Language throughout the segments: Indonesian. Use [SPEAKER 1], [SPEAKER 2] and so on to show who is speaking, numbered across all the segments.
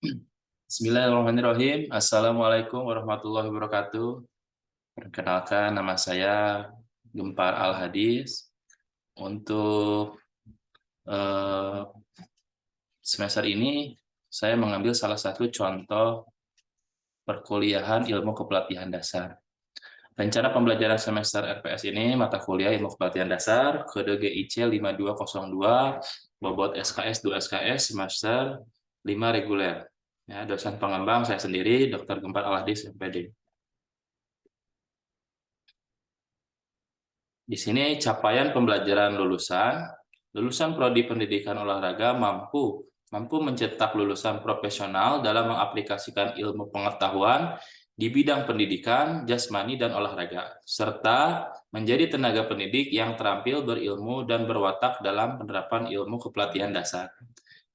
[SPEAKER 1] Bismillahirrahmanirrahim. Assalamualaikum warahmatullahi wabarakatuh. Perkenalkan, nama saya Gempar Al-Hadis. Untuk eh, semester ini, saya mengambil salah satu contoh perkuliahan ilmu kepelatihan dasar. Rencana pembelajaran semester RPS ini, mata kuliah ilmu kepelatihan dasar, kode GIC 5202, bobot SKS 2 SKS, semester 5 reguler. Ya, dosen pengembang saya sendiri, Dr. Gempar Al-Hadis, MPD. Di sini capaian pembelajaran lulusan prodi pendidikan olahraga mampu mencetak lulusan profesional dalam mengaplikasikan ilmu pengetahuan di bidang pendidikan, jasmani, dan olahraga, serta menjadi tenaga pendidik yang terampil berilmu dan berwatak dalam penerapan ilmu kepelatihan dasar.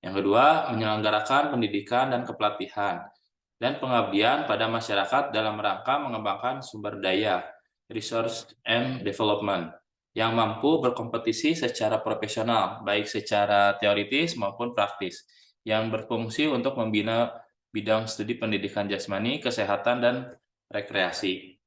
[SPEAKER 1] Yang kedua, menyelenggarakan pendidikan dan kepelatihan dan pengabdian pada masyarakat dalam rangka mengembangkan sumber daya, resource and development, yang mampu berkompetisi secara profesional, baik secara teoritis maupun praktis, yang berfungsi untuk membina bidang studi pendidikan jasmani, kesehatan, dan rekreasi,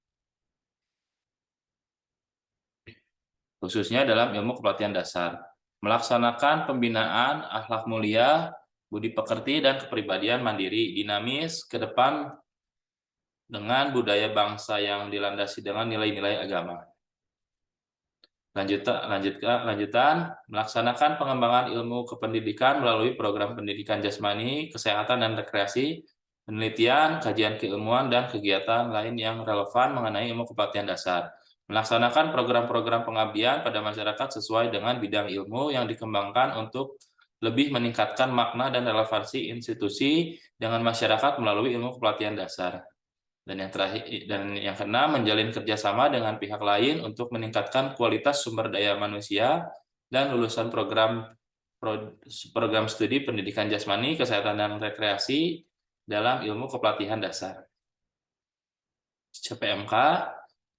[SPEAKER 1] khususnya dalam ilmu kepelatihan dasar. Melaksanakan pembinaan akhlak mulia, budi pekerti, dan kepribadian mandiri, dinamis, ke depan dengan budaya bangsa yang dilandasi dengan nilai-nilai agama. Lanjutan, melaksanakan pengembangan ilmu kependidikan melalui program pendidikan jasmani, kesehatan, dan rekreasi, penelitian, kajian keilmuan, dan kegiatan lain yang relevan mengenai ilmu kepelatihan dasar. Melaksanakan program-program pengabdian pada masyarakat sesuai dengan bidang ilmu yang dikembangkan untuk lebih meningkatkan makna dan relevansi institusi dengan masyarakat melalui ilmu kepelatihan dasar. Dan yang terakhir dan yang keenam, menjalin kerjasama dengan pihak lain untuk meningkatkan kualitas sumber daya manusia dan lulusan program studi pendidikan jasmani, kesehatan, dan rekreasi dalam ilmu kepelatihan dasar. CPMK,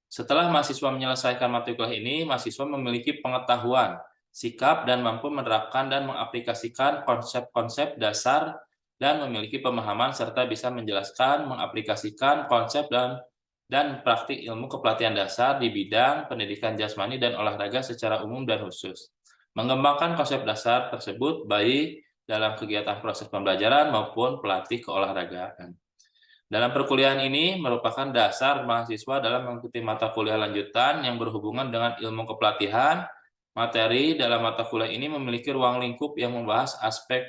[SPEAKER 1] setelah mahasiswa menyelesaikan mata kuliah ini, mahasiswa memiliki pengetahuan, sikap, dan mampu menerapkan dan mengaplikasikan konsep-konsep dasar dan memiliki pemahaman serta bisa menjelaskan, mengaplikasikan konsep dan praktik ilmu kepelatihan dasar di bidang pendidikan jasmani dan olahraga secara umum dan khusus. Mengembangkan konsep dasar tersebut baik dalam kegiatan proses pembelajaran maupun pelatih keolahragaan. Dalam perkuliahan ini merupakan dasar mahasiswa dalam mengikuti mata kuliah lanjutan yang berhubungan dengan ilmu kepelatihan. Materi dalam mata kuliah ini memiliki ruang lingkup yang membahas aspek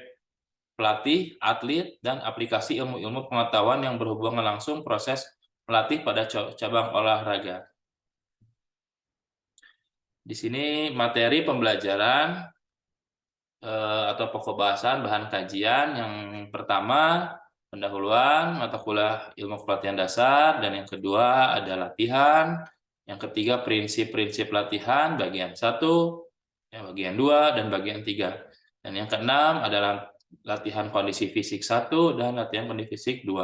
[SPEAKER 1] pelatih, atlet, dan aplikasi ilmu-ilmu pengetahuan yang berhubungan langsung proses melatih pada cabang olahraga. Di sini materi pembelajaran atau pokok bahasan bahan kajian yang pertama pendahuluan mata kuliah ilmu kepelatihan dasar, dan yang kedua ada latihan, yang ketiga prinsip-prinsip latihan bagian 1, bagian 2, dan bagian 3, dan yang keenam adalah latihan kondisi fisik 1 dan latihan kondisi fisik 2,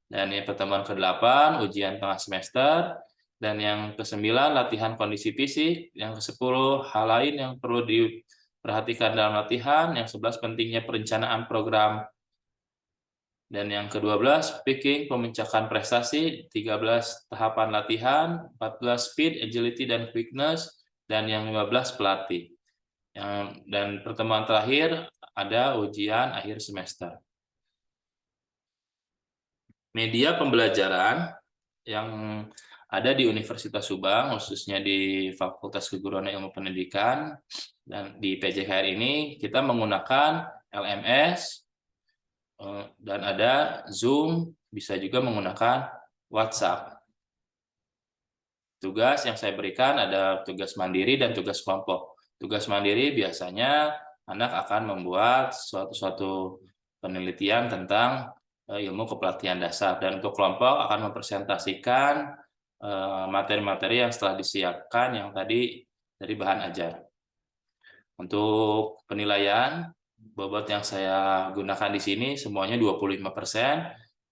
[SPEAKER 1] dan yang pertemuan ke-8 ujian tengah semester, dan yang ke-9 latihan kondisi fisik, yang ke-10 hal lain yang perlu diperhatikan dalam latihan, yang 11 pentingnya perencanaan program, dan yang ke-12 picking pemecahkan prestasi, 13 tahapan latihan, 14 speed, agility, dan quickness, dan yang 15 pelatih. Dan pertemuan terakhir ada ujian akhir semester. Media pembelajaran yang ada di Universitas Subang, khususnya di Fakultas Keguruan Ilmu Pendidikan, dan di PJKR ini kita menggunakan LMS, dan ada Zoom, bisa juga menggunakan WhatsApp. Tugas yang saya berikan ada tugas mandiri dan tugas kelompok. Tugas mandiri biasanya anak akan membuat suatu penelitian tentang ilmu kepelatihan dasar, dan untuk kelompok akan mempresentasikan materi-materi yang setelah disiapkan yang tadi dari bahan ajar. Untuk penilaian, bobot yang saya gunakan di sini semuanya 25%,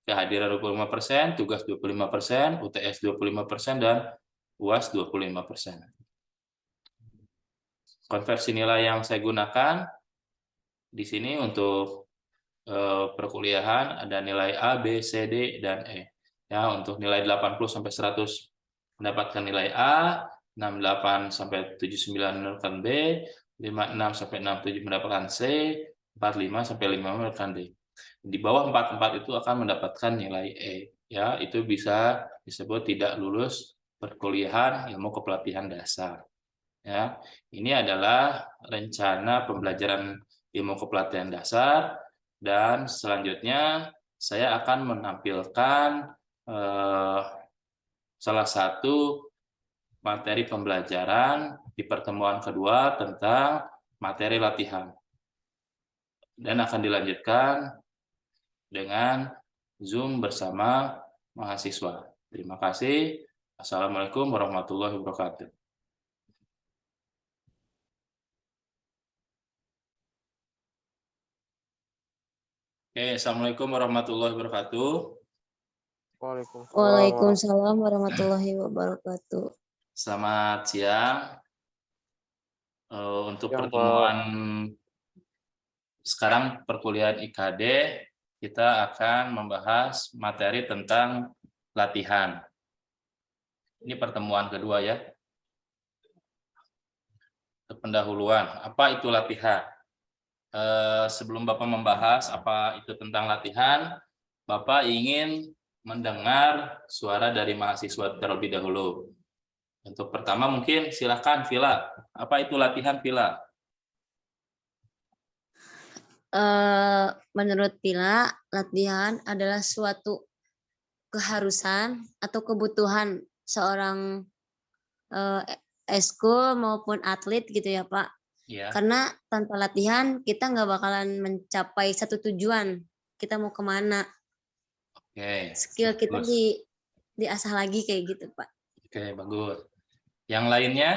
[SPEAKER 1] kehadiran 25%, tugas 25%, UTS 25%, dan UAS 25%. Konversi nilai yang saya gunakan di sini untuk perkuliahan ada nilai A, B, C, D, dan E. Ya, untuk nilai 80 sampai 100 mendapatkan nilai A, 68 sampai 79 mendapatkan B, 56 sampai 67 mendapatkan C, 45 sampai 55 mendapatkan D. Di bawah 44 itu akan mendapatkan nilai E. Ya, itu bisa disebut tidak lulus perkuliahan ilmu kepelatihan dasar. Ya, ini adalah rencana pembelajaran ilmu kepelatihan dasar, dan selanjutnya saya akan menampilkan salah satu materi pembelajaran di pertemuan kedua tentang materi latihan, dan akan dilanjutkan dengan Zoom bersama mahasiswa. Terima kasih. Assalamualaikum warahmatullahi wabarakatuh. Oke, Assalamualaikum warahmatullahi wabarakatuh.
[SPEAKER 2] Waalaikumsalam warahmatullahi wabarakatuh.
[SPEAKER 1] Selamat siang. Untuk
[SPEAKER 3] Siang,
[SPEAKER 1] pertemuan sekarang perkuliahan IKD, kita akan membahas materi tentang latihan. Ini pertemuan kedua ya. Pendahuluan, apa itu latihan? Sebelum Bapak membahas apa itu tentang latihan, Bapak ingin mendengar suara dari mahasiswa terlebih dahulu. Untuk pertama mungkin silakan Vila. Apa itu latihan Vila?
[SPEAKER 2] Menurut Pila, latihan adalah suatu keharusan atau kebutuhan seorang eskul maupun atlet gitu ya Pak.
[SPEAKER 1] Ya.
[SPEAKER 2] Karena tanpa latihan kita nggak bakalan mencapai satu tujuan. Kita mau kemana?
[SPEAKER 1] Oke.
[SPEAKER 2] Skill kita diasah lagi kayak gitu Pak.
[SPEAKER 1] Oke, bagus. Yang lainnya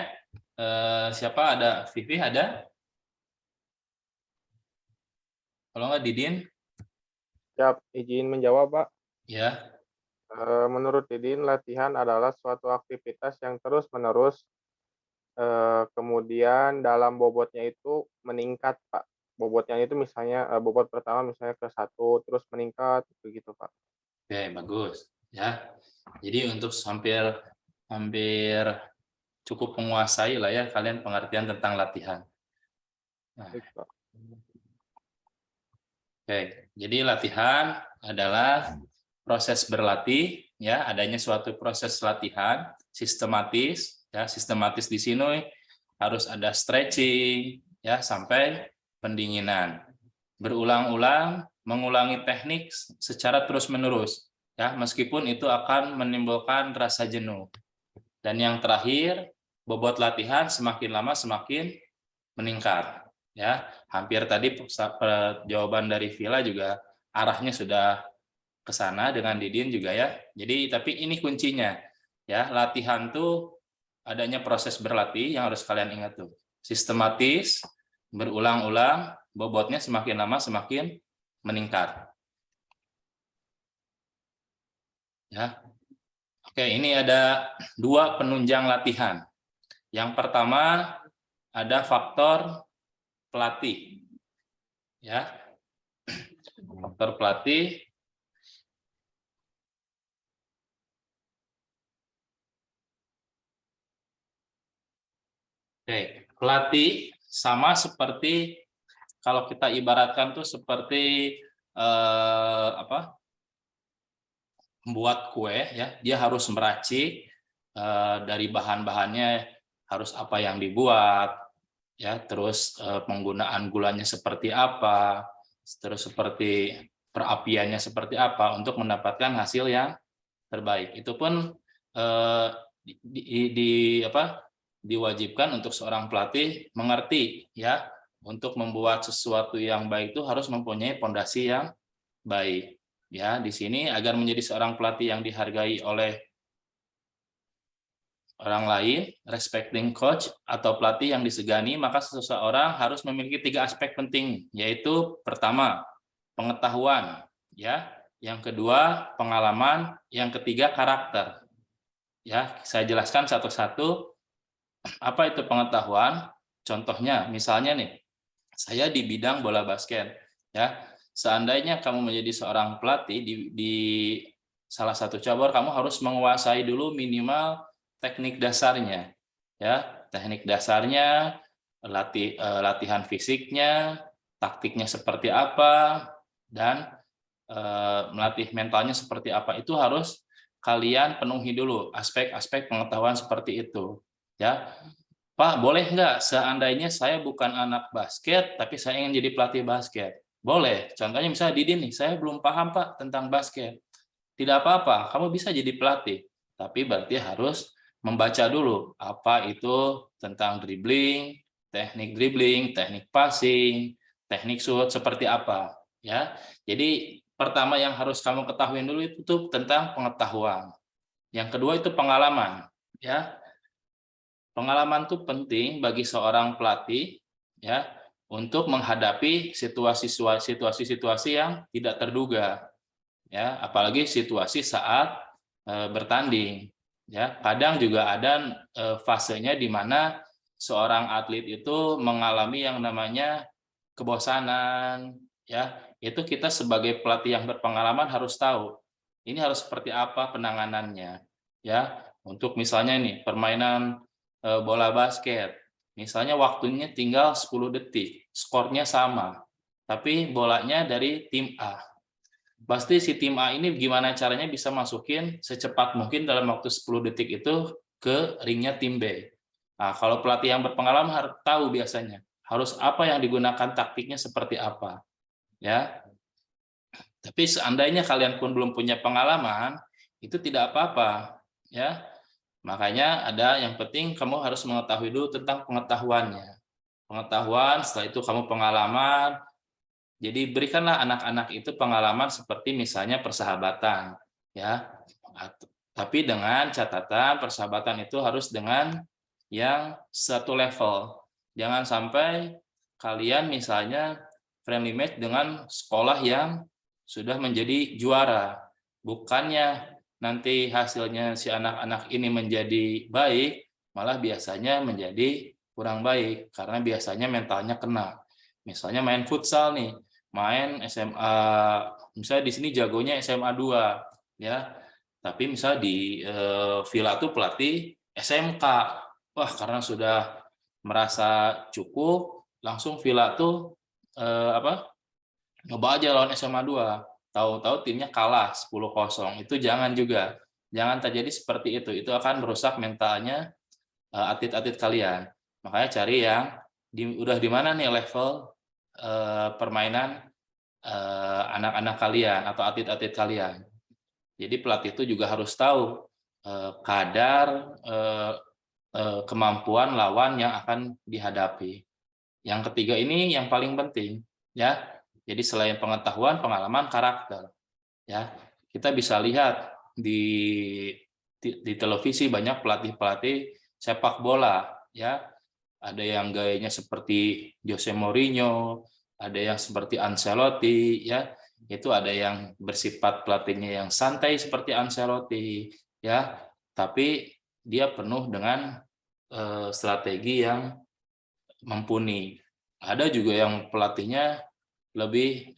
[SPEAKER 1] siapa ada? Vivi ada? Kalau nggak Didin?
[SPEAKER 3] Siap, izin menjawab, Pak.
[SPEAKER 1] Ya.
[SPEAKER 3] Menurut Didin, latihan adalah suatu aktivitas yang terus-menerus, kemudian dalam bobotnya itu meningkat, Pak. Bobotnya itu misalnya, bobot pertama misalnya ke 1, terus meningkat, begitu, Pak.
[SPEAKER 1] Oke, bagus. Ya. Jadi untuk hampir cukup menguasai lah ya kalian pengertian tentang latihan. Nah.
[SPEAKER 3] Baik, Pak.
[SPEAKER 1] Oke, jadi latihan adalah proses berlatih, ya, adanya suatu proses latihan sistematis, ya, sistematis di sini harus ada stretching, ya, sampai pendinginan. Berulang-ulang mengulangi teknik secara terus-menerus, ya, meskipun itu akan menimbulkan rasa jenuh. Dan yang terakhir, bobot latihan semakin lama semakin meningkat. Ya, hampir tadi jawaban dari Vila juga arahnya sudah ke sana dengan Didin juga ya. Jadi tapi ini kuncinya ya, latihan tuh adanya proses berlatih yang harus kalian ingat tuh. Sistematis, berulang-ulang, bobotnya semakin lama semakin meningkat. Ya. Oke, ini ada 2 penunjang latihan. Yang pertama ada faktor pelatih, ya, faktor pelatih. Oke, pelatih sama seperti kalau kita ibaratkan tuh seperti membuat kue, ya, dia harus meracik dari bahan-bahannya harus apa yang dibuat. Ya, terus penggunaan gulanya seperti apa, terus seperti perapiannya seperti apa untuk mendapatkan hasil yang terbaik. Itu pun diwajibkan untuk seorang pelatih mengerti ya, untuk membuat sesuatu yang baik itu harus mempunyai fondasi yang baik. Ya, di sini agar menjadi seorang pelatih yang dihargai oleh orang lain, respecting coach atau pelatih yang disegani, maka seseorang harus memiliki 3 aspek penting, yaitu pertama, pengetahuan, ya, yang kedua, pengalaman, yang ketiga, karakter. Ya, saya jelaskan satu-satu. Apa itu pengetahuan? Contohnya, misalnya nih, saya di bidang bola basket, ya. seandainya kamu menjadi seorang pelatih di salah satu cabur, kamu harus menguasai dulu minimal teknik dasarnya, ya, teknik dasarnya, latihan fisiknya, taktiknya seperti apa, dan melatih mentalnya seperti apa. Itu harus kalian penuhi dulu aspek-aspek pengetahuan seperti itu, ya. Pak, boleh nggak seandainya saya bukan anak basket, tapi saya ingin jadi pelatih basket? Boleh. Contohnya misalnya Didi nih, saya belum paham Pak tentang basket. Tidak apa-apa, kamu bisa jadi pelatih. Tapi berarti harus membaca dulu apa itu tentang dribbling, teknik passing, teknik shoot seperti apa, ya. Jadi pertama yang harus kamu ketahui dulu itu tuh tentang pengetahuan. Yang kedua itu pengalaman, ya. Pengalaman itu penting bagi seorang pelatih, ya, untuk menghadapi situasi-situasi yang tidak terduga, ya, apalagi situasi saat bertanding, ya. Kadang juga ada fasenya di mana seorang atlet itu mengalami yang namanya kebosanan, ya. Itu kita sebagai pelatih yang berpengalaman harus tahu ini harus seperti apa penanganannya, ya. Untuk misalnya nih permainan bola basket, misalnya waktunya tinggal 10 detik, skornya sama, tapi bolanya dari tim A. Pasti si tim A ini gimana caranya bisa masukin secepat mungkin dalam waktu 10 detik itu ke ringnya tim B. Nah, kalau pelatih yang berpengalaman harus tahu biasanya, harus apa yang digunakan taktiknya seperti apa, ya. Tapi seandainya kalian pun belum punya pengalaman, itu tidak apa-apa, ya. Makanya ada yang penting kamu harus mengetahui dulu tentang pengetahuannya. Pengetahuan, setelah itu kamu pengalaman. Jadi berikanlah anak-anak itu pengalaman seperti misalnya persahabatan, ya. Tapi dengan catatan persahabatan itu harus dengan yang satu level. Jangan sampai kalian misalnya friendly match dengan sekolah yang sudah menjadi juara. Bukannya nanti hasilnya si anak-anak ini menjadi baik, malah biasanya menjadi kurang baik karena biasanya mentalnya kena. Misalnya main futsal nih, main SMA, misalnya di sini jagonya SMA 2, ya. Tapi misalnya di Villa tuh pelatih SMK. Wah, karena sudah merasa cukup, langsung Villa tuh coba aja lawan SMA 2. Tahu-tahu timnya kalah 10-0. Itu jangan juga. Jangan terjadi seperti itu. Itu akan merusak mentalnya atlet-atlet kalian. Makanya cari yang udah di mana nih level permainan anak-anak kalian atau atlet-atlet kalian. Jadi pelatih itu juga harus tahu kadar kemampuan lawan yang akan dihadapi. Yang ketiga ini yang paling penting, ya. Jadi selain pengetahuan, pengalaman, karakter, ya. Kita bisa lihat di televisi banyak pelatih-pelatih sepak bola, ya. Ada yang gayanya seperti Jose Mourinho, ada yang seperti Ancelotti, ya. Itu ada yang bersifat pelatihnya yang santai seperti Ancelotti, ya. Tapi dia penuh dengan strategi yang mumpuni. Ada juga yang pelatihnya lebih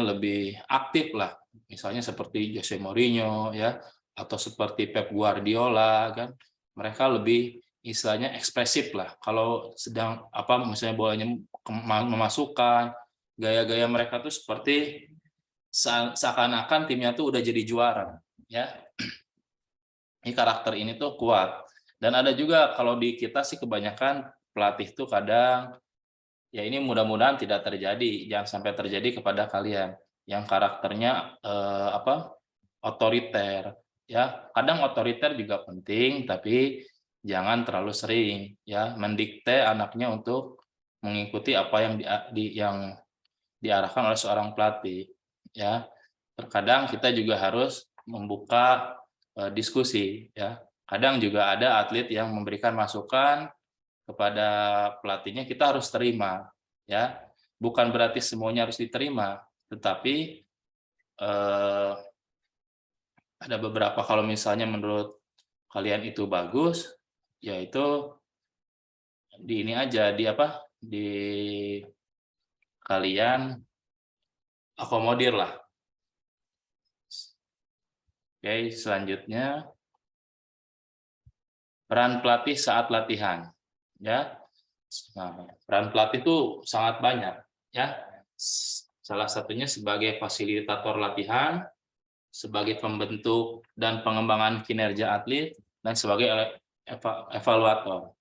[SPEAKER 1] lebih aktif lah, misalnya seperti Jose Mourinho, ya, atau seperti Pep Guardiola, kan. Mereka lebih istilahnya ekspresif lah. Kalau sedang misalnya bolanya memasukkan, gaya-gaya mereka tuh seperti seakan-akan timnya tuh udah jadi juara, ya. Ini karakter ini tuh kuat. Dan ada juga kalau di kita sih kebanyakan pelatih tuh kadang, ya ini mudah-mudahan tidak terjadi, jangan sampai terjadi kepada kalian yang karakternya otoriter, ya. Kadang otoriter juga penting, tapi jangan terlalu sering, ya, mendikte anaknya untuk mengikuti apa yang diarahkan oleh seorang pelatih, ya. Terkadang kita juga harus membuka diskusi, ya. Kadang juga ada atlet yang memberikan masukan kepada pelatihnya, kita harus terima, ya. Bukan berarti semuanya harus diterima, tetapi ada beberapa kalau misalnya menurut kalian itu bagus, ya itu di ini aja, kalian akomodir lah. Oke, selanjutnya peran pelatih saat latihan, ya. Nah, peran pelatih itu sangat banyak, ya. Salah satunya sebagai fasilitator latihan, sebagai pembentuk dan pengembangan kinerja atlet, dan sebagai evaluator.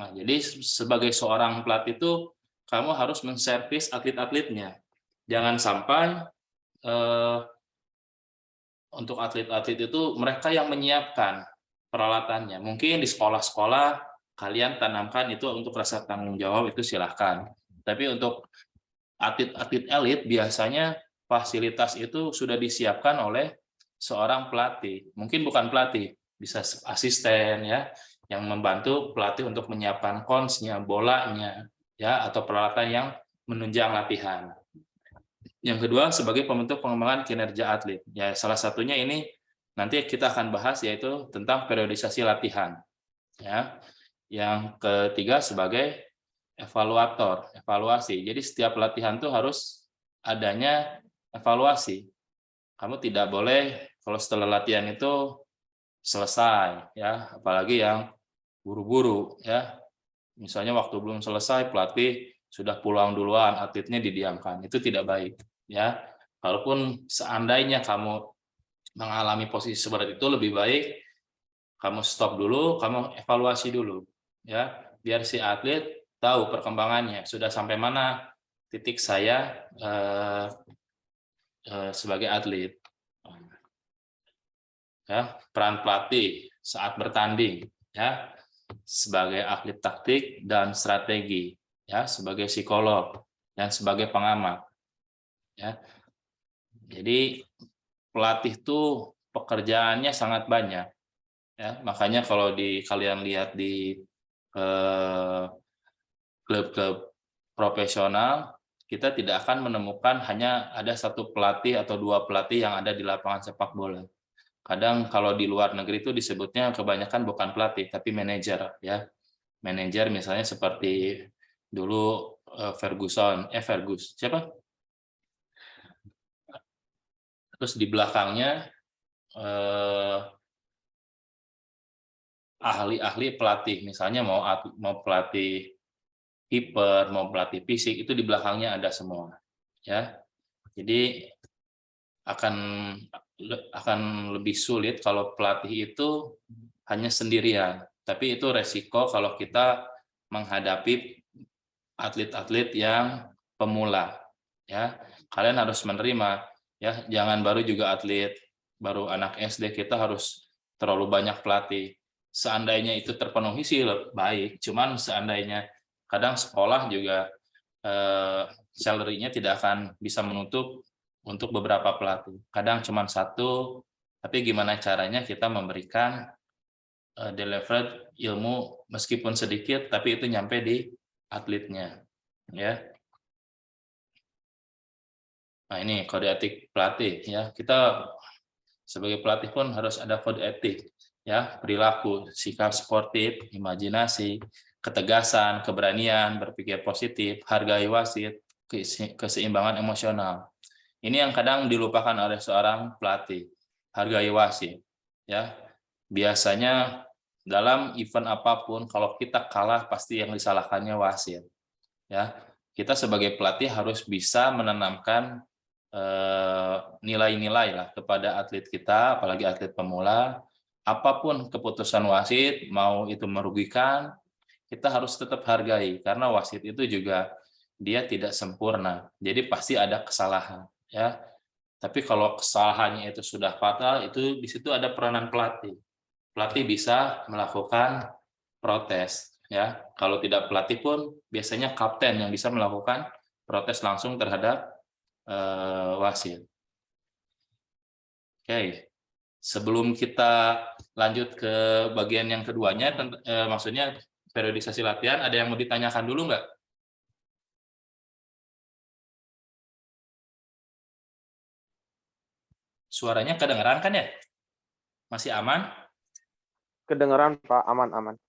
[SPEAKER 1] Nah, jadi sebagai seorang pelatih itu kamu harus menservis atlet-atletnya. Jangan sampai untuk atlet-atlet itu mereka yang menyiapkan peralatannya. Mungkin di sekolah-sekolah kalian tanamkan itu untuk rasa tanggung jawab, itu silahkan. Tapi untuk atlet-atlet elit biasanya fasilitas itu sudah disiapkan oleh seorang pelatih. Mungkin bukan pelatih, bisa asisten ya, yang membantu pelatih untuk menyiapkan konsnya, bolanya, ya, atau peralatan yang menunjang latihan. Yang kedua, sebagai pembentuk pengembangan kinerja atlet. Ya, salah satunya ini nanti kita akan bahas, yaitu tentang periodisasi latihan. Ya. Yang ketiga, sebagai evaluator, evaluasi. Jadi setiap latihan tuh harus adanya evaluasi. Kamu tidak boleh kalau setelah latihan itu selesai, ya, apalagi yang buru-buru, ya. Misalnya waktu belum selesai pelatih sudah pulang duluan, atletnya didiamkan. Itu tidak baik, ya. Kalaupun seandainya kamu mengalami posisi seperti itu, lebih baik kamu stop dulu, kamu evaluasi dulu, ya, biar si atlet tahu perkembangannya sudah sampai mana titik saya sebagai atlet. Ya, peran pelatih saat bertanding, ya, sebagai ahli taktik dan strategi, ya, sebagai psikolog dan sebagai pengamat, ya. Jadi pelatih itu pekerjaannya sangat banyak, ya. Makanya kalau kalian lihat di klub-klub profesional, kita tidak akan menemukan hanya ada satu pelatih atau dua pelatih yang ada di lapangan sepak bola. Kadang kalau di luar negeri itu disebutnya kebanyakan bukan pelatih tapi manajer, ya. Manajer misalnya seperti dulu Fergus siapa? Terus di belakangnya ahli-ahli pelatih, misalnya mau pelatih kiper, mau pelatih fisik, itu di belakangnya ada semua, ya. Jadi akan lebih sulit kalau pelatih itu hanya sendirian. Tapi itu resiko kalau kita menghadapi atlet-atlet yang pemula, ya. Kalian harus menerima, ya, jangan baru juga atlet, baru anak SD kita harus terlalu banyak pelatih. Seandainya itu terpenuhi sih baik, cuman seandainya kadang sekolah juga salary-nya tidak akan bisa menutup untuk beberapa pelatih. Kadang cuma satu, tapi gimana caranya kita memberikan delivered ilmu meskipun sedikit, tapi itu nyampe di atletnya, ya. Nah, ini kode etik pelatih, ya. Kita sebagai pelatih pun harus ada kode etik, ya, perilaku, sikap sportif, imajinasi, ketegasan, keberanian, berpikir positif, hargai wasit, keseimbangan emosional. Ini yang kadang dilupakan oleh seorang pelatih, hargai wasit, ya. Biasanya dalam event apapun kalau kita kalah pasti yang disalahkannya wasit, ya. Kita sebagai pelatih harus bisa menanamkan nilai-nilai lah kepada atlet kita, apalagi atlet pemula. Apapun keputusan wasit, mau itu merugikan, kita harus tetap hargai karena wasit itu juga dia tidak sempurna. Jadi pasti ada kesalahan, ya. Tapi kalau kesalahannya itu sudah fatal, itu di situ ada peranan pelatih. Pelatih bisa melakukan protes, ya. Kalau tidak pelatih pun biasanya kapten yang bisa melakukan protes langsung terhadap wasit. Oke, sebelum kita lanjut ke bagian yang keduanya, maksudnya periodisasi latihan, ada yang mau ditanyakan dulu nggak? Suaranya kedengeran kan ya? Masih aman?
[SPEAKER 3] Kedengeran Pak, aman-aman.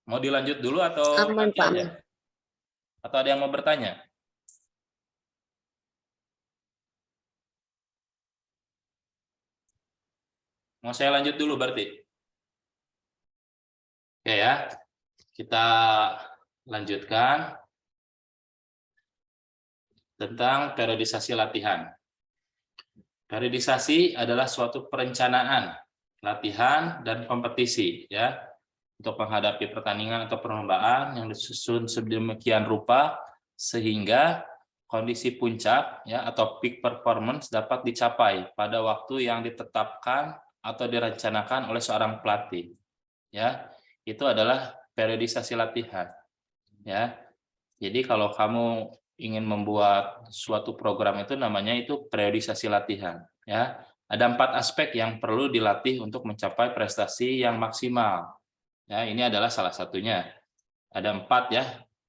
[SPEAKER 1] Mau dilanjut dulu atau
[SPEAKER 2] Aman,
[SPEAKER 1] nanti
[SPEAKER 2] Pak.
[SPEAKER 1] aja? Atau ada yang mau bertanya? Mau saya lanjut dulu berarti? Oke ya, kita lanjutkan tentang periodisasi latihan. Periodisasi adalah suatu perencanaan latihan dan kompetisi ya untuk menghadapi pertandingan atau perlombaan yang disusun sedemikian rupa sehingga kondisi puncak ya atau peak performance dapat dicapai pada waktu yang ditetapkan atau direncanakan oleh seorang pelatih. Ya, itu adalah periodisasi latihan. Ya. Jadi kalau kamu ingin membuat suatu program itu namanya itu periodisasi latihan. Ya, ada 4 aspek yang perlu dilatih untuk mencapai prestasi yang maksimal. Ya, ini adalah salah satunya. Ada 4 ya,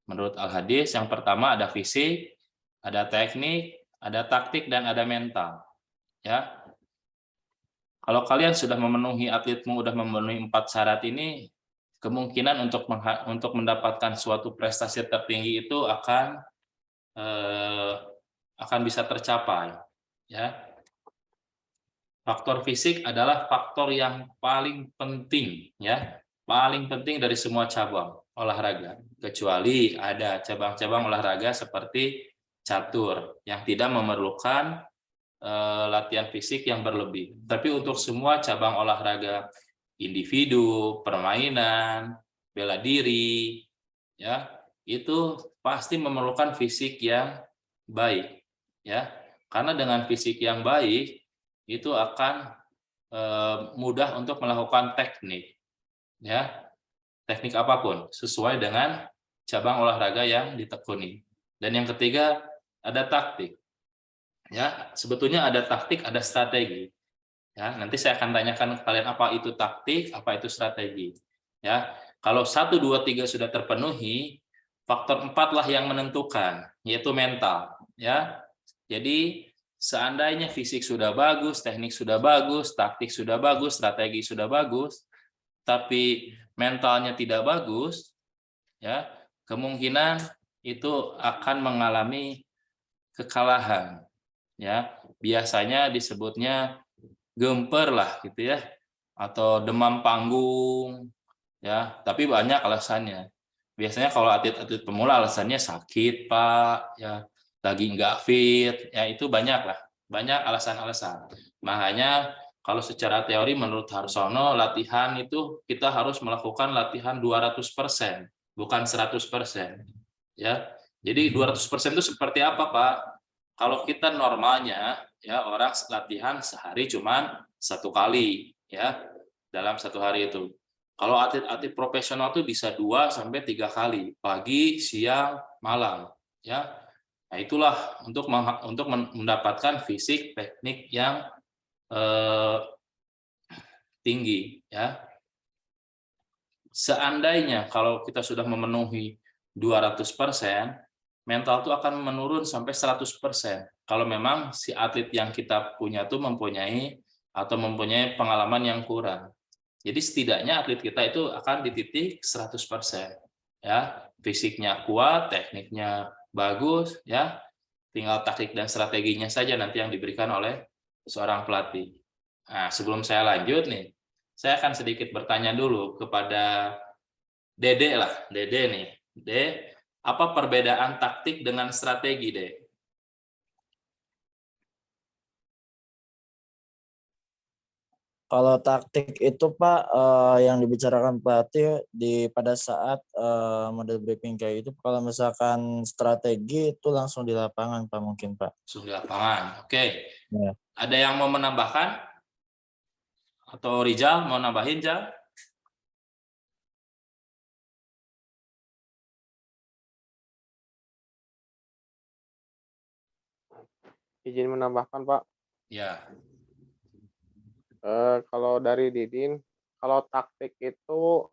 [SPEAKER 1] menurut Al-Hadis. Yang pertama ada fisik, ada teknik, ada taktik, dan ada mental. Ya, kalau kalian sudah memenuhi atletmu sudah memenuhi 4 syarat ini, kemungkinan untuk mendapatkan suatu prestasi tertinggi itu akan bisa tercapai. Ya, faktor fisik adalah faktor yang paling penting, ya, paling penting dari semua cabang olahraga. Kecuali ada cabang-cabang olahraga seperti catur yang tidak memerlukan latihan fisik yang berlebih. Tapi untuk semua cabang olahraga individu, permainan, bela diri, ya itu pasti memerlukan fisik yang baik, ya. Karena dengan fisik yang baik itu akan mudah untuk melakukan teknik, ya, teknik apapun sesuai dengan cabang olahraga yang ditekuni. Dan yang ketiga ada taktik. Ya, sebetulnya ada taktik, ada strategi. Ya, nanti saya akan tanyakan ke kalian apa itu taktik, apa itu strategi. Ya, kalau 1, 2, 3 sudah terpenuhi, faktor 4 lah yang menentukan, yaitu mental. Ya, jadi seandainya fisik sudah bagus, teknik sudah bagus, taktik sudah bagus, strategi sudah bagus, tapi mentalnya tidak bagus, ya kemungkinan itu akan mengalami kekalahan. Ya, biasanya disebutnya gemper lah gitu ya, atau demam panggung ya, tapi banyak alasannya. Biasanya kalau atlet-atlet pemula alasannya sakit Pak ya, lagi nggak fit ya, itu banyak lah, banyak alasan-alasan. Makanya kalau secara teori menurut Harsono latihan itu kita harus melakukan latihan 200%, bukan 100%. Ya, jadi 200% itu seperti apa Pak? Kalau kita normalnya ya orang latihan sehari cuman 1 kali ya dalam 1 hari itu. Kalau atlet-atlet profesional tuh bisa 2 sampai 3 kali, pagi, siang, malam ya. Nah, itulah untuk mendapatkan fisik teknik yang tinggi ya. Seandainya kalau kita sudah memenuhi 200%, mental itu akan menurun sampai 100%. Kalau memang si atlet yang kita punya tuh mempunyai pengalaman yang kurang. Jadi setidaknya atlet kita itu akan di titik 100%. Ya, fisiknya kuat, tekniknya bagus, ya. Tinggal taktik dan strateginya saja nanti yang diberikan oleh seorang pelatih. Nah, sebelum saya lanjut nih, saya akan sedikit bertanya dulu kepada Dede lah, Dede nih. Dede, apa perbedaan taktik dengan strategi, Dede?
[SPEAKER 4] Kalau taktik itu Pak, yang dibicarakan pelatih pada saat model briefing kayak itu. Kalau misalkan strategi itu langsung di lapangan Pak, mungkin Pak.
[SPEAKER 1] Langsung di lapangan. Oke.
[SPEAKER 4] Ya.
[SPEAKER 1] Ada yang mau menambahkan? Atau Rizal mau nambahin, Jal?
[SPEAKER 3] Izin menambahkan Pak.
[SPEAKER 1] Ya.
[SPEAKER 3] Kalau dari Didin, kalau taktik itu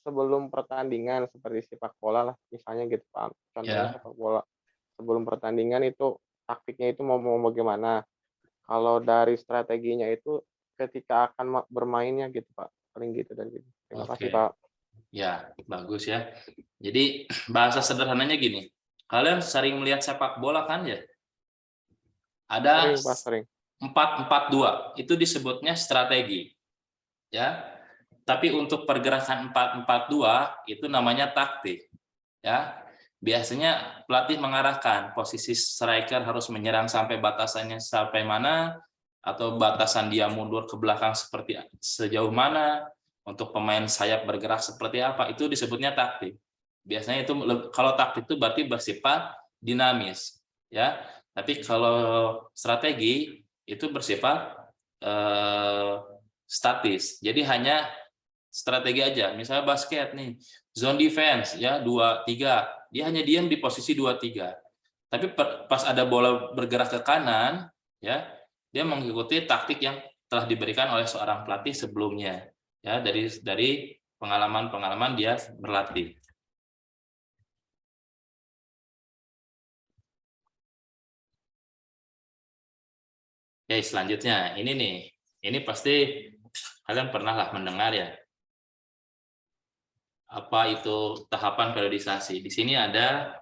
[SPEAKER 3] sebelum pertandingan seperti sepak bola lah, misalnya gitu Pak. Contohnya
[SPEAKER 1] Ya.
[SPEAKER 3] sepak bola. Sebelum pertandingan itu taktiknya itu mau bagaimana. Kalau dari strateginya itu ketika akan bermainnya gitu Pak. Paling gitu dari Didin. Terima kasih Pak.
[SPEAKER 1] Ya, bagus ya. Jadi bahasa sederhananya gini, kalian sering melihat sepak bola kan ya? Ada
[SPEAKER 3] Sering Pak, sering.
[SPEAKER 1] 4-4-2, itu disebutnya strategi. ya. Tapi untuk pergerakan 4-4-2 itu namanya taktik, ya. Biasanya pelatih mengarahkan posisi striker harus menyerang sampai batasannya sampai mana, atau batasan dia mundur ke belakang seperti sejauh mana, untuk pemain sayap bergerak seperti apa, itu disebutnya taktik. Biasanya itu kalau taktik itu berarti bersifat dinamis, ya. Tapi kalau strategi itu bersifat statis. Jadi hanya strategi aja. Misalnya basket nih, zone defense ya 2-3, dia hanya diam di posisi 2-3. Tapi pas ada bola bergerak ke kanan, ya dia mengikuti taktik yang telah diberikan oleh seorang pelatih sebelumnya, ya dari pengalaman-pengalaman dia berlatih. Oke, selanjutnya ini nih, ini pasti kalian pernah lah mendengar ya. Apa itu tahapan periodisasi? Di sini ada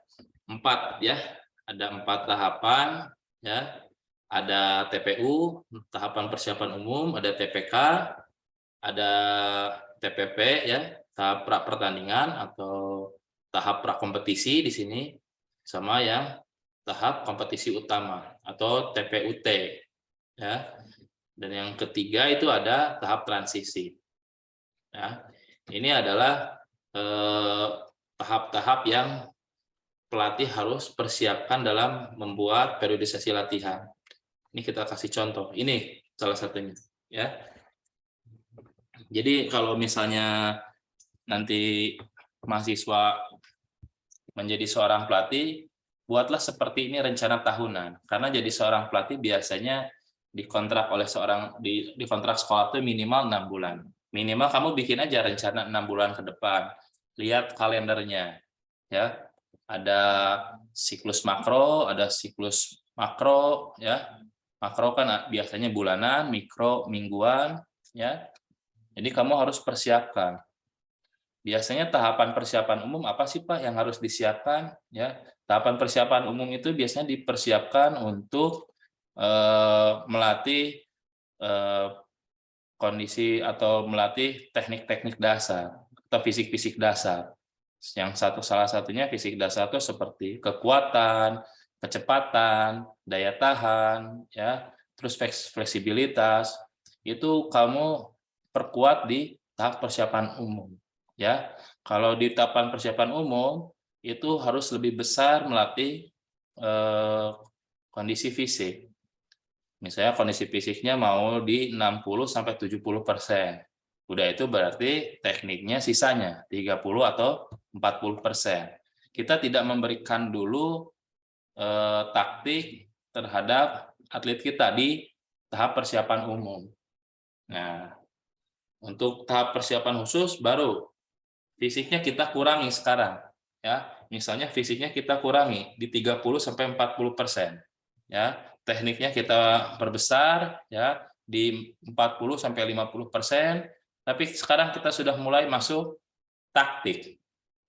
[SPEAKER 1] 4 ya, ada 4 tahapan ya. Ada TPU, tahapan persiapan umum, ada TPK, ada TPP ya, tahap pra pertandingan atau tahap pra kompetisi di sini, sama yang tahap kompetisi utama atau TPUT ya. Dan yang ketiga itu ada tahap transisi. Ya. Ini adalah tahap-tahap yang pelatih harus persiapkan dalam membuat periodisasi latihan. Ini kita kasih contoh. Ini salah satunya, ya. Jadi kalau misalnya nanti mahasiswa menjadi seorang pelatih, buatlah seperti ini rencana tahunan. Karena jadi seorang pelatih biasanya dikontrak oleh dikontrak sekolah itu minimal 6 bulan. Minimal kamu bikin aja rencana 6 bulan ke depan. Lihat kalendernya, ya. Ada siklus makro, ada siklus makro, ya. Makro kan biasanya bulanan, mikro mingguan, ya. Jadi kamu harus persiapkan. Biasanya tahapan persiapan umum apa sih Pak yang harus disiapkan? Ya, tahapan persiapan umum itu biasanya dipersiapkan untuk melatih kondisi atau melatih teknik-teknik dasar atau fisik-fisik dasar. Yang salah satunya fisik dasar itu seperti kekuatan, kecepatan, daya tahan, ya, terus fleksibilitas. Itu kamu perkuat di tahap persiapan umum, ya. Kalau di tahapan persiapan umum itu harus lebih besar melatih kondisi fisik. Misalnya kondisi fisiknya mau di 60-70%. Udah itu berarti tekniknya sisanya 30 atau 40%. Kita tidak memberikan dulu taktik terhadap atlet kita di tahap persiapan umum. Nah, untuk tahap persiapan khusus baru fisiknya kita kurangi sekarang, ya. Misalnya fisiknya kita kurangi di 30-40%, ya. Tekniknya kita perbesar, ya, di 40-50%. Tapi sekarang kita sudah mulai masuk taktik,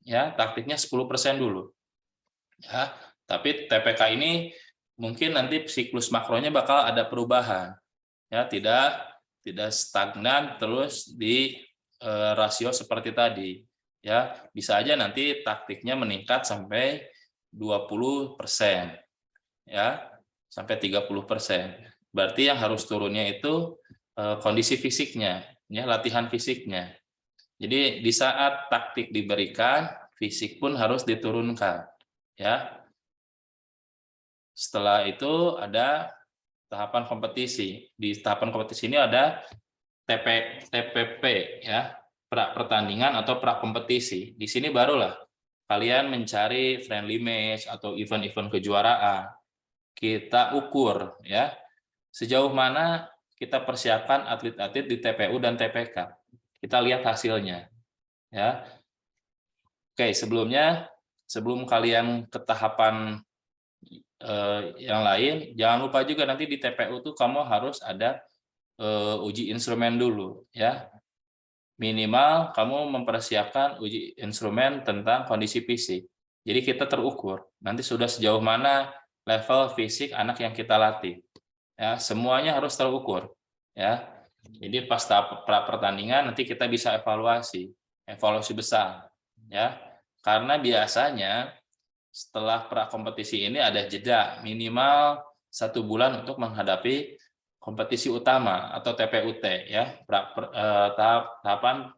[SPEAKER 1] ya. Taktiknya 10% dulu, ya. Tapi TPK ini mungkin nanti siklus makronya bakal ada perubahan, ya. Tidak stagnan terus di rasio seperti tadi, ya. Bisa aja nanti taktiknya meningkat sampai 20%, ya, sampai 30%. Berarti yang harus turunnya itu kondisi fisiknya, ya, latihan fisiknya. Jadi di saat taktik diberikan, fisik pun harus diturunkan, ya. Setelah itu ada tahapan kompetisi. Di tahapan kompetisi ini ada TPP, ya, pra pertandingan atau pra kompetisi. Di sini barulah kalian mencari friendly match atau event-event kejuaraan. Kita ukur, ya, sejauh mana kita persiapkan atlet-atlet di TPU dan TPK. Kita lihat hasilnya, ya. Oke, sebelum kalian ke tahapan yang lain, jangan lupa juga nanti di TPU tuh kamu harus ada uji instrumen dulu, ya. Minimal kamu mempersiapkan uji instrumen tentang kondisi fisik. Jadi kita terukur nanti sudah sejauh mana level fisik anak yang kita latih, ya. Semuanya harus terukur, ya. Jadi pas tahap pra pertandingan nanti kita bisa evaluasi besar, ya. Karena biasanya setelah pra kompetisi ini ada jeda minimal 1 bulan untuk menghadapi kompetisi utama atau TPUT, ya, tahapan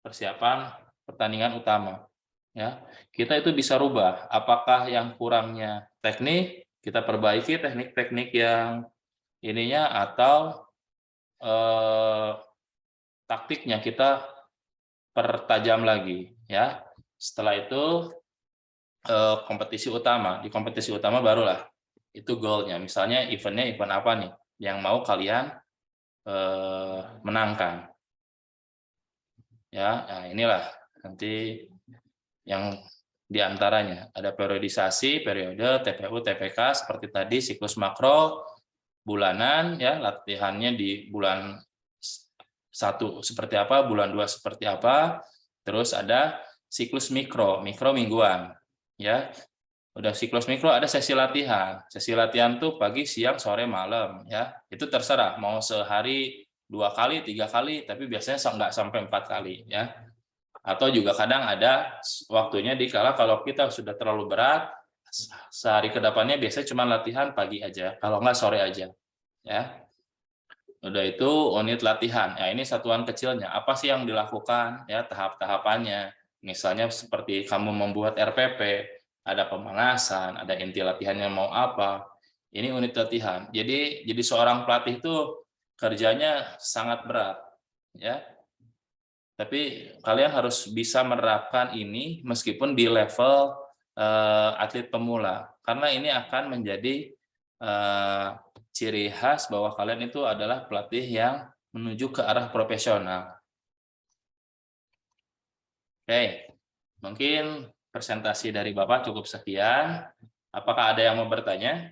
[SPEAKER 1] persiapan pertandingan utama. Ya, kita itu bisa rubah. Apakah yang kurangnya teknik, kita perbaiki teknik-teknik yang ininya, atau taktiknya kita pertajam lagi, ya. Setelah itu kompetisi utama. Di kompetisi utama barulah itu goalnya. Misalnya eventnya event apa nih yang mau kalian menangkan. Ya, nah inilah nanti yang diantaranya ada periodisasi, periode, TPU, TPK seperti tadi, siklus makro bulanan, ya, latihannya di bulan 1 seperti apa, bulan 2 seperti apa, terus ada siklus mikro mingguan, ya. Udah siklus mikro ada sesi latihan tuh pagi, siang, sore, malam, ya. Itu terserah mau sehari 2 kali, 3 kali, tapi biasanya nggak sampai 4 kali, ya. Atau juga kadang ada waktunya dikala kalau kita sudah terlalu berat, sehari ke depannya biasanya cuma latihan pagi aja, kalau nggak sore aja, ya. Udah itu unit latihan. Ya, ini satuan kecilnya. Apa sih yang dilakukan, ya, tahap-tahapannya. Misalnya seperti kamu membuat RPP, ada pemanasan, ada inti latihannya mau apa. Ini unit latihan. Jadi seorang pelatih itu kerjanya sangat berat, ya. Tapi kalian harus bisa menerapkan ini meskipun di level atlet pemula, karena ini akan menjadi ciri khas bahwa kalian itu adalah pelatih yang menuju ke arah profesional. Oke, mungkin presentasi dari Bapak cukup sekian. Apakah ada yang mau bertanya?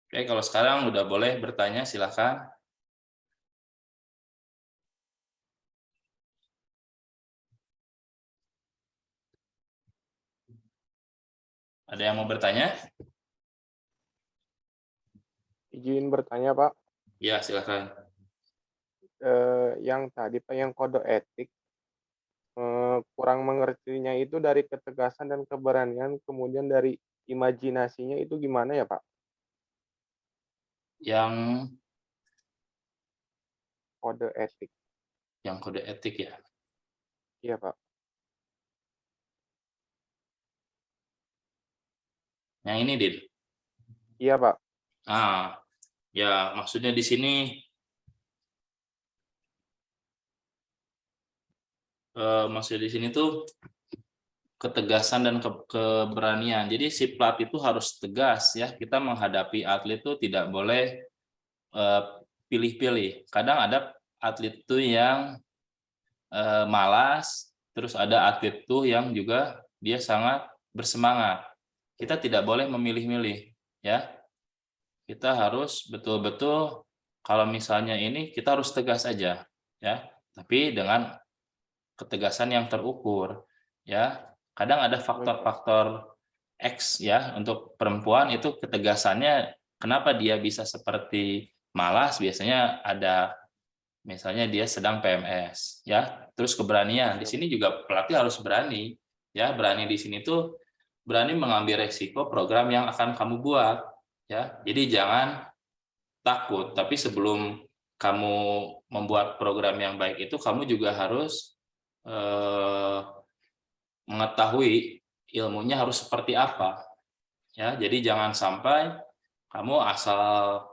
[SPEAKER 1] Oke, kalau sekarang udah boleh bertanya, silakan. Ada yang mau bertanya?
[SPEAKER 3] Izin bertanya, Pak.
[SPEAKER 1] Ya, silakan.
[SPEAKER 3] Yang tadi, Pak, yang kode etik, kurang mengertinya itu dari ketegasan dan keberanian, kemudian dari imajinasinya itu gimana ya, Pak?
[SPEAKER 1] Yang
[SPEAKER 3] Kode etik.
[SPEAKER 1] kode etik, ya.
[SPEAKER 3] Iya, Pak.
[SPEAKER 1] Yang ini, Din.
[SPEAKER 3] Iya, Pak.
[SPEAKER 1] Ya, maksudnya di sini tuh ketegasan dan keberanian. Jadi si pelatih itu harus tegas, ya. Kita menghadapi atlet itu tidak boleh pilih-pilih. Kadang ada atlet itu yang malas, terus ada atlet itu yang juga dia sangat bersemangat. Kita tidak boleh memilih-milih, ya. Kita harus betul-betul, kalau misalnya ini kita harus tegas aja, ya. Tapi dengan ketegasan yang terukur, ya. Kadang ada faktor-faktor X, ya, untuk perempuan itu ketegasannya kenapa dia bisa seperti malas, biasanya ada misalnya dia sedang PMS, ya. Terus keberanian. Di sini juga pelatih harus berani, ya. Berani di sini tuh berani mengambil resiko program yang akan kamu buat, ya. Jadi jangan takut, tapi sebelum kamu membuat program yang baik itu kamu juga harus mengetahui ilmunya harus seperti apa, ya. Jadi jangan sampai kamu asal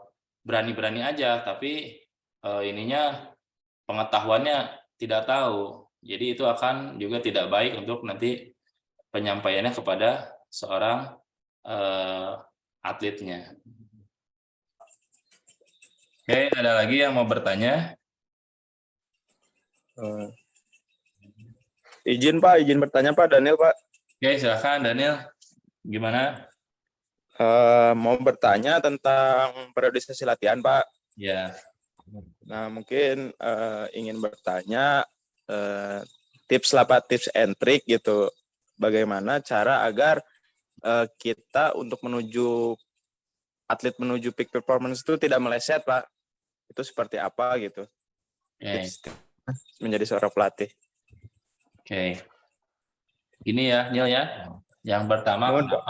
[SPEAKER 1] berani-berani aja tapi ininya pengetahuannya tidak tahu. Jadi itu akan juga tidak baik untuk nanti penyampaiannya kepada seorang atletnya. Oke, ada lagi yang mau bertanya?
[SPEAKER 5] Izin Pak, izin bertanya Pak, Daniel Pak.
[SPEAKER 1] Oke, silakan Daniel. Gimana?
[SPEAKER 5] Mau bertanya tentang periodisasi latihan Pak.
[SPEAKER 1] Ya.
[SPEAKER 5] Nah mungkin ingin bertanya tips lah Pak, tips and trick gitu. Bagaimana cara agar kita untuk atlet menuju peak performance itu tidak meleset Pak. Itu seperti apa gitu.
[SPEAKER 1] Oke.
[SPEAKER 5] Tips menjadi seorang pelatih.
[SPEAKER 1] Oke. Ini ya, Nil ya. Yang pertama,
[SPEAKER 5] Mohon, Pak.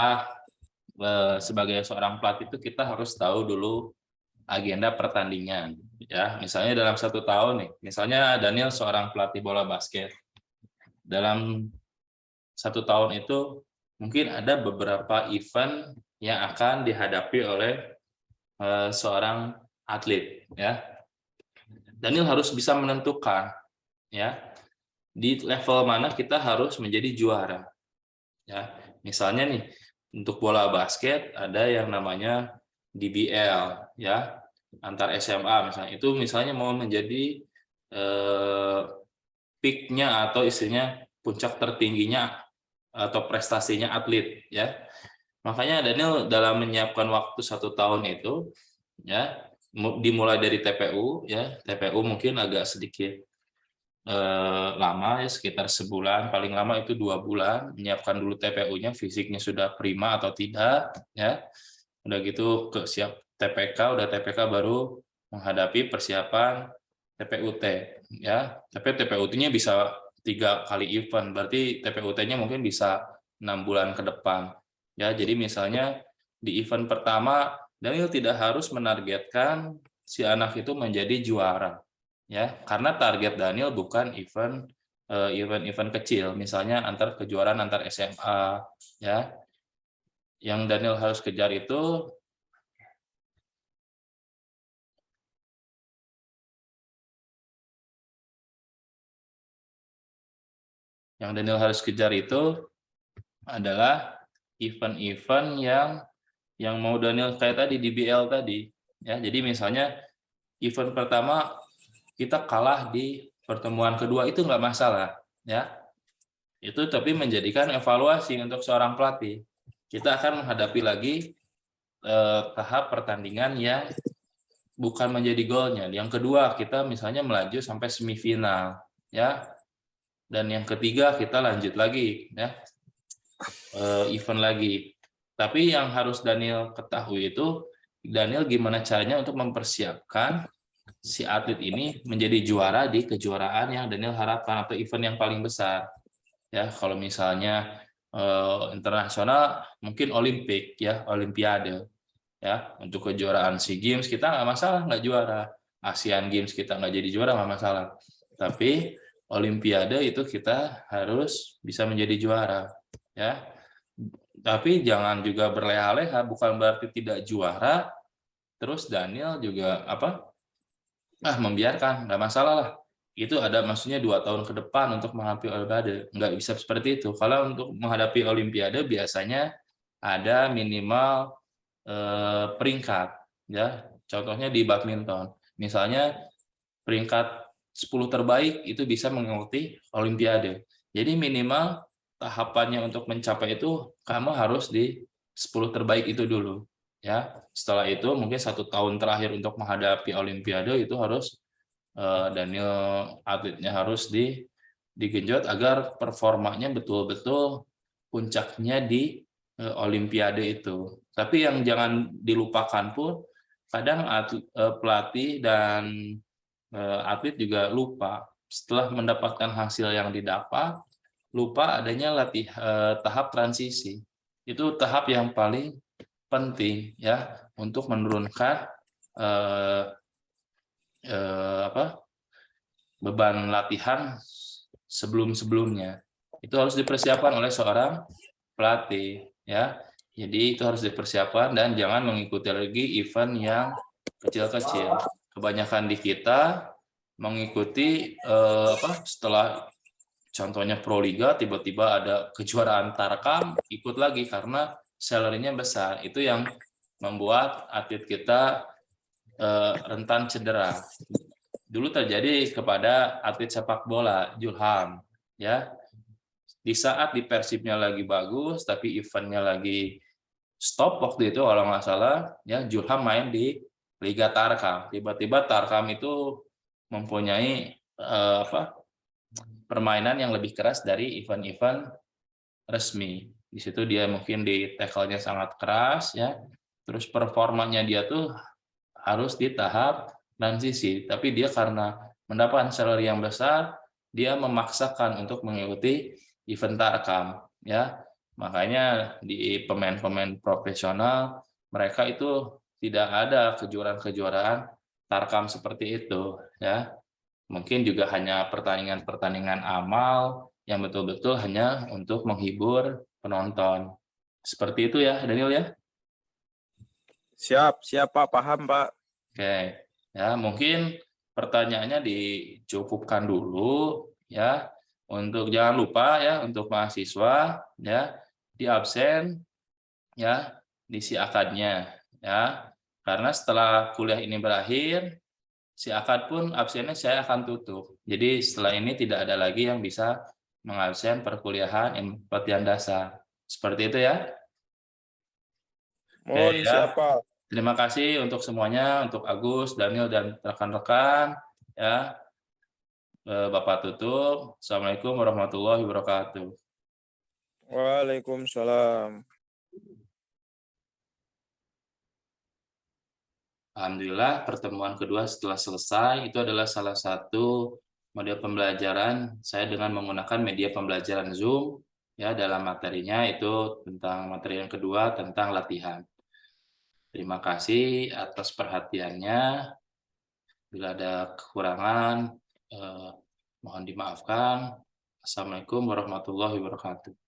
[SPEAKER 1] kenapa sebagai seorang pelatih itu kita harus tahu dulu agenda pertandingan. Ya, misalnya dalam 1 tahun nih, misalnya Daniel seorang pelatih bola basket. Dalam 1 tahun itu mungkin ada beberapa event yang akan dihadapi oleh seorang atlet. Ya, Daniel harus bisa menentukan ya di level mana kita harus menjadi juara. Ya, misalnya nih untuk bola basket ada yang namanya DBL ya, antar SMA misalnya. Itu misalnya mau menjadi peak-nya atau istilahnya puncak tertingginya atau prestasinya atlet ya. Makanya Daniel dalam menyiapkan waktu 1 tahun itu ya, dimulai dari TPU ya. TPU mungkin agak sedikit lama ya, sekitar sebulan, paling lama itu 2 bulan, menyiapkan dulu TPU-nya, fisiknya sudah prima atau tidak ya. Udah gitu ke siap TPK, udah TPK baru menghadapi persiapan TPUT ya. Tapi TPUT-nya bisa 3 kali event, berarti TPUT-nya mungkin bisa 6 bulan ke depan ya. Jadi misalnya di event pertama Daniel tidak harus menargetkan si anak itu menjadi juara ya, karena target Daniel bukan event kecil, misalnya kejuaraan antar SMA ya. Yang Daniel harus kejar itu adalah event-event yang mau Daniel kayak tadi di BL tadi ya. Jadi misalnya event pertama kita kalah di pertemuan kedua itu nggak masalah ya. Itu tapi menjadikan evaluasi untuk seorang pelatih. Kita akan menghadapi lagi tahap pertandingan yang bukan menjadi golnya. Yang kedua kita misalnya melaju sampai semifinal ya. Dan yang ketiga kita lanjut lagi ya, event lagi. Tapi yang harus Daniel ketahui itu, Daniel gimana caranya untuk mempersiapkan si atlet ini menjadi juara di kejuaraan yang Daniel harapkan atau event yang paling besar ya. Kalau misalnya internasional mungkin Olimpik ya, Olimpiade ya. Untuk kejuaraan SEA Games kita nggak masalah nggak juara, Asian Games kita nggak jadi juara nggak masalah, tapi Olimpiade itu kita harus bisa menjadi juara ya. Tapi jangan juga berleha-leha, bukan berarti tidak juara terus Daniel juga membiarkan, nggak masalah lah. Itu ada maksudnya 2 tahun ke depan untuk menghadapi Olimpiade, nggak bisa seperti itu. Kalau untuk menghadapi Olimpiade biasanya ada minimal peringkat ya. Contohnya di badminton, misalnya peringkat 10 terbaik itu bisa mengikuti Olimpiade. Jadi minimal tahapannya untuk mencapai itu kamu harus di 10 terbaik itu dulu ya. Setelah itu mungkin 1 tahun terakhir untuk menghadapi Olimpiade itu harus Daniel atletnya harus digenjot agar performanya betul-betul puncaknya di Olimpiade itu. Tapi yang jangan dilupakan pun kadang pelatih dan atlet juga lupa setelah mendapatkan hasil yang didapat, lupa adanya tahap transisi. Itu tahap yang paling penting ya untuk menurunkan beban latihan sebelum-sebelumnya. Itu harus dipersiapkan oleh seorang pelatih ya. Jadi itu harus dipersiapkan dan jangan mengikuti lagi event yang kecil-kecil. Kebanyakan di kita mengikuti setelah contohnya Proliga tiba-tiba ada kejuaraan Tarkam, ikut lagi karena salary-nya besar. Itu yang membuat atlet kita rentan cedera. Dulu terjadi kepada atlet sepak bola Julham ya. Di saat di Persibnya lagi bagus tapi eventnya lagi stop waktu itu kalau nggak salah ya, Julham main di Liga Tarkam. Tiba-tiba Tarkam itu mempunyai permainan yang lebih keras dari event-event resmi. Di situ dia mungkin di tackle-nya sangat keras ya. Terus performanya dia tuh harus di tahap transisi, tapi dia karena mendapatkan salary yang besar, dia memaksakan untuk mengikuti event tarkam ya. Makanya di pemain-pemain profesional mereka itu tidak ada kejuaraan-kejuaraan tarkam seperti itu ya. Mungkin juga hanya pertandingan-pertandingan amal yang betul-betul hanya untuk menghibur penonton. Seperti itu ya, Daniel ya.
[SPEAKER 5] Siap, Pak, paham, Pak.
[SPEAKER 1] Oke, ya mungkin pertanyaannya dicukupkan dulu ya. Untuk jangan lupa ya untuk mahasiswa ya di absen ya diisi akadnya ya. Karena setelah kuliah ini berakhir, si akad pun absennya saya akan tutup. Jadi setelah ini tidak ada lagi yang bisa mengabsen perkuliahan ilmu pelatihan dasar. Seperti itu ya.
[SPEAKER 5] Mohon
[SPEAKER 1] ya.
[SPEAKER 5] siapa?
[SPEAKER 1] Terima kasih untuk semuanya, untuk Agus, Daniel, dan rekan-rekan. Ya, Bapak tutup. Assalamualaikum warahmatullahi wabarakatuh.
[SPEAKER 5] Waalaikumsalam.
[SPEAKER 1] Alhamdulillah, pertemuan kedua setelah selesai itu adalah salah satu model pembelajaran saya dengan menggunakan media pembelajaran Zoom. Ya, dalam materinya itu tentang materi yang kedua tentang latihan. Terima kasih atas perhatiannya. Bila ada kekurangan, mohon dimaafkan. Assalamualaikum warahmatullahi wabarakatuh.